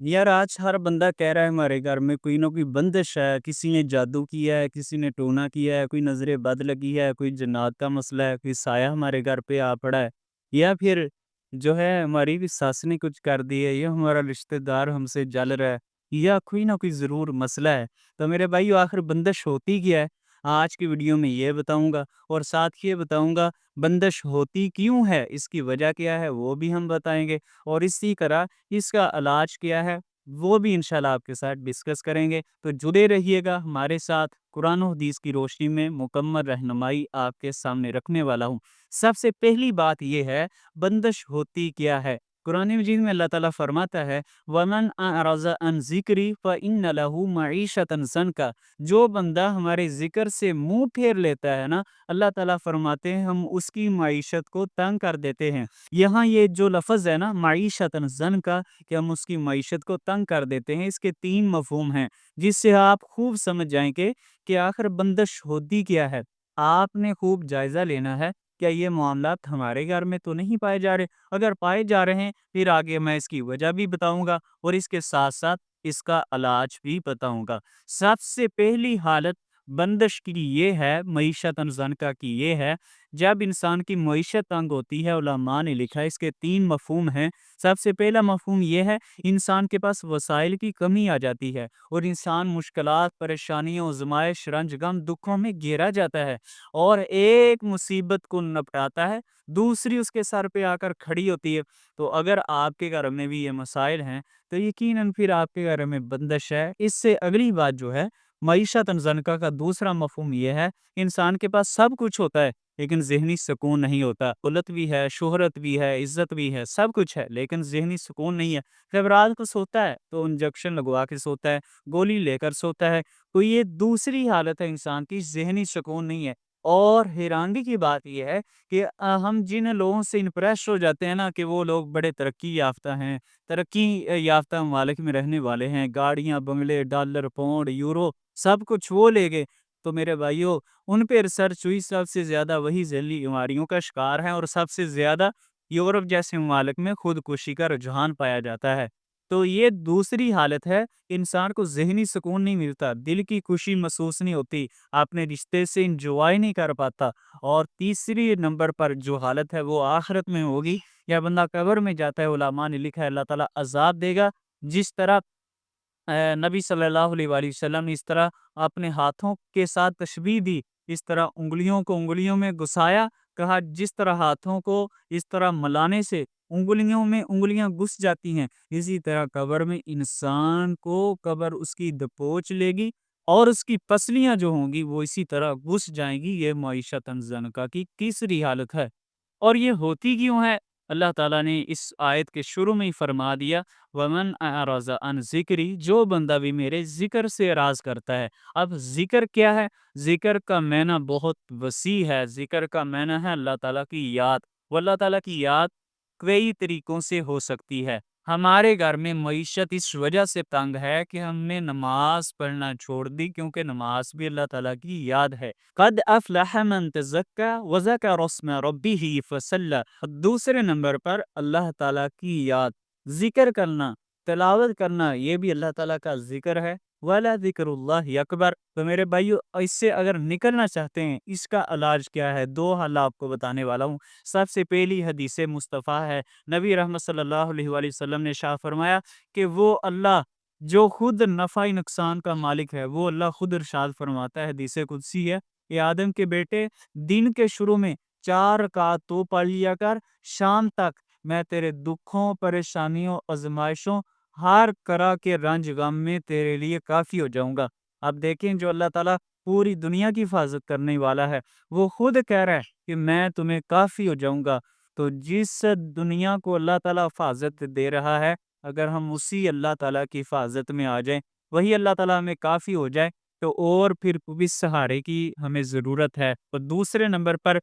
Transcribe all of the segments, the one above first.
यार आज हर बंदा कह रहा है हमारे घर में कोई ना कोई बंदिश है, किसी ने जादू किया है, किसी ने टोना किया है, कोई नज़र बद लगी है, कोई जिन्नात का मसला है, कोई साया हमारे घर पे आ पड़ा है, या फिर जो है हमारी भी सास ने कुछ कर दी है, या हमारा रिश्तेदार हमसे जल रहा है, या कोई ना कोई ज़रूर मसला है। तो मेरे भाई आखिर बंदिश होती क्या है? आज की वीडियो में ये बताऊंगा, और साथ ही ये बताऊंगा बंदिश होती क्यों है, इसकी वजह क्या है वो भी हम बताएंगे, और इसी तरह इसका इलाज क्या है, वो भी इंशाल्लाह आपके साथ डिस्कस करेंगे। तो जुड़े रहिएगा हमारे साथ, कुरान और हदीस की रोशनी में मुकम्मल रहनुमाई आपके सामने रखने वाला हूँ। सबसे पहली बात ये है, बंदिश होती क्या है? कुरान मजीद में अल्लाह ताला फरमाता है, वमन अरज़ा अन ज़िक्री फ़इन्न लहू मईशतन ज़नका। जो बंदा हमारे ज़िक्र से मुँह फेर लेता है ना, अल्लाह ताला फरमाते हैं हम उसकी मईशत को तंग कर देते हैं। यहाँ ये जो लफ़्ज़ है ना मईशतन ज़नका, कि हम उसकी मईशत को तंग कर देते हैं, इसके 3 मफ़हूम हैं, जिससे आप खूब समझ जाएँगे कि आखिर बंदिश होती क्या है। आपने खूब जायज़ा लेना है, क्या ये मामलात हमारे घर में तो नहीं पाए जा रहे? अगर पाए जा रहे हैं, फिर आगे मैं इसकी वजह भी बताऊँगा और इसके साथ-साथ इसका इलाज भी बताऊँगा। सबसे पहली हालत बंदिश की ये है, मईशतन ज़नका की ये है, जब इंसान की मईशत तंग होती है, उलमा ने लिखा है इसके 3 मफ़हूम हैं। सबसे पहला मफ़हूम ये है, इंसान के पास वसाइल की कमी आ जाती है और इंसान मुश्किलात, परेशानियों, आज़माइश, रंज, गम, दुखों में घेरा जाता है और एक मुसीबत को निपटाता है, दूसरी उसके सर पे आकर खड़ी होती है। तो अगर आपके घर में भी ये मसाइल हैं, तो यकीनन फिर आपके घर में बंदिश है। इससे अगली बात जो है, मईशतन ज़नका का दूसरा मफ़हूम ये है, इंसान के पास सब कुछ होता है, लेकिन ज़हनी सुकून नहीं होता। दौलत भी है, शोहरत भी है, इज़्ज़त भी है, सब कुछ है, लेकिन ज़हनी सुकून नहीं है। जब रात को सोता है, तो इंजेक्शन लगवा के सोता है, गोली लेकर सोता है। तो ये दूसरी हालत है इंसान की, ज़हनी सुकून नहीं है। और हैरानगी की बात ये है कि हम जिन लोगों से इम्प्रेस हो जाते हैं ना कि वो लोग बड़े तरक्की याफ़्ता हैं, तरक्की याफ़्ता ममालिक में रहने वाले हैं, गाड़ियाँ, बंगले, डॉलर, पाउंड, यूरो सब कुछ वो ले गए। तो मेरे भाइयों, उन पे रिसर्च हुई, सबसे ज़्यादा वही ज़हनी बीमारियों का शिकार हैं और सबसे ज़्यादा यूरोप जैसे ममालिक में खुदकुशी का रुझान पाया जाता है। तो ये दूसरी हालत है, इंसान को ज़हनी सुकून नहीं मिलता, दिल की खुशी महसूस नहीं होती, अपने रिश्ते से एन्जॉय नहीं कर पाता। और तीसरी नंबर पर जो हालत है वो आखिरत में होगी, या बंदा कब्र में जाता है, उलमा ने लिखा है अल्लाह ताला अज़ाब देगा। जिस तरह नबी सल्लल्लाहु अलैहि वसल्लम ने इस तरह अपने हाथों के साथ तशबीह दी, इस तरह उँगलियों को उँगलियों में घुसाया, कहा जिस तरह हाथों को इस तरह मिलाने से उँगलियों में उँगलियां घुस जाती हैं, इसी तरह कब्र में इंसान को कब्र उसकी दबोच लेगी और उसकी पसलियां जो होंगी वो इसी तरह घुस जाएंगी। ये मईशतन ज़नका की तीसरी हालत है। और ये होती क्यों है? अल्लाह ताला ने इस आयत के शुरू में ही फरमा दिया, वमन अरज़ा अन ज़िक्री, जो बंदा भी मेरे ज़िक्र से एराज़ करता है। अब ज़िक्र क्या है? ज़िक्र का मायना बहुत वसी है। ज़िक्र का मायना है अल्लाह ताला की याद। वो अल्लाह ताला की याद कई तरीकों से हो सकती है। हमारे घर में मईशत इस वजह से तंग है कि हमने नमाज़ पढ़ना छोड़ दी, क्योंकि नमाज़ भी अल्लाह ताला की याद है। क़द अफ़लह मन तज़क्का व ज़करा अस्म रब्बिही फ़सल्ला। दूसरे नंबर पर अल्लाह ताला की याद, ज़िक्र करना, तिलावत करना, ये भी अल्लाह ताला का ज़िक्र है। वला ज़िक्रुल्लाहि अकबर। तो मेरे भाइयों, इससे अगर निकलना चाहते हैं, इसका इलाज क्या है? 2 हल आपको बताने वाला हूँ। सबसे पहली हदीस मुस्तफ़ा है, नबी रहमत सल्लल्लाहु अलैहि वसल्लम ने इरशाद फरमाया कि वो अल्लाह जो खुद नफ़ा नुकसान का मालिक है, वो अल्लाह खुद इरशाद फरमाता है, हदीस कुदसी है, ये आदम के बेटे, दिन के शुरू में 4 रकात तो पढ़ लिया कर, शाम तक मैं तेरे दुखों, परेशानियों, आज़माइशों, हर तरह के रंज गम में तेरे लिए काफ़ी हो जाऊँगा। अब देखें, जो अल्लाह ताला पूरी दुनिया की हिफाज़त करने वाला है, वो खुद कह रहा है कि मैं तुम्हें काफ़ी हो जाऊँगा। तो जिस दुनिया को अल्लाह ताला हिफाज़त दे रहा है, अगर हम उसी अल्लाह ताला की हिफाज़त में आ जाएँ, वही अल्लाह ताला हमें काफ़ी हो जाए, तो और फिर भी सहारे की हमें ज़रूरत है। और दूसरे नंबर पर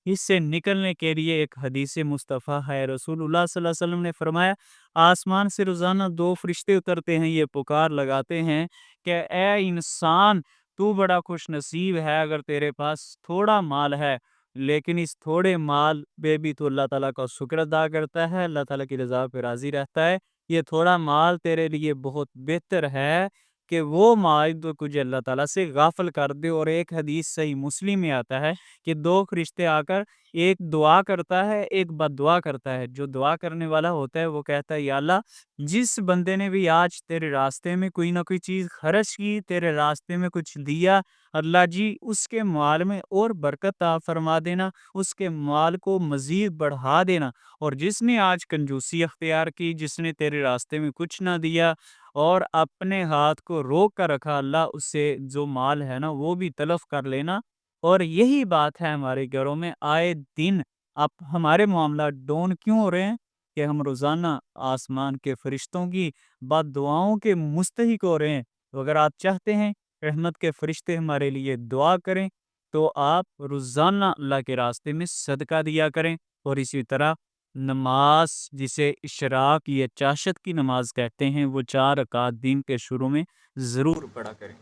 इससे निकलने के लिए एक हदीस मुस्तफ़ा है, रसूलुल्लाह सल्लल्लाहु अलैहि वसल्लम ने फरमाया, आसमान से रोज़ाना 2 फरिश्ते उतरते हैं, ये पुकार लगाते हैं कि ए इंसान, तू बड़ा खुशनसीब है अगर तेरे पास थोड़ा माल है, लेकिन इस थोड़े माल पे भी तू अल्लाह ताला का शुक्र अदा करता है, अल्लाह ताला की रज़ा पे राज़ी रहता है। یہ تھوڑا مال تیرے لیے بہت بہتر ہے کہ وہ مال تو تجھے اللہ تعالیٰ سے غافل کر دے۔ اور ایک حدیث صحیح مسلم میں آتا ہے کہ دو فرشتے آ کر ایک دعا کرتا ہے، ایک بد دعا کرتا ہے۔ جو دعا کرنے والا ہوتا ہے وہ کہتا ہے یا اللہ جس بندے نے بھی آج تیرے راستے میں کوئی نہ کوئی چیز خرچ کی، تیرے راستے میں کچھ دیا، اللہ جی اس کے مال میں اور برکت عطا فرما دینا، اس کے مال کو مزید بڑھا دینا۔ اور جس نے آج کنجوسی اختیار کی، جس نے تیرے راستے میں کچھ نہ دیا اور اپنے ہاتھ کو روک کر رکھا، اللہ اس سے جو مال ہے نا وہ بھی تلف کر لینا۔ اور یہی بات ہے ہمارے گھروں میں آئے دن اب ہمارے معاملات ڈون کیوں ہو رہے ہیں کہ ہم روزانہ آسمان کے فرشتوں کی بد دعاؤں کے مستحق ہو رہے ہیں۔ تو اگر آپ چاہتے ہیں رحمت کے فرشتے ہمارے لیے دعا کریں تو آپ روزانہ اللہ کے راستے میں صدقہ دیا کریں، اور اسی طرح نماز جسے اشراق یا چاشت کی نماز کہتے ہیں وہ 4 رکعت دن کے شروع میں ضرور پڑھا کریں۔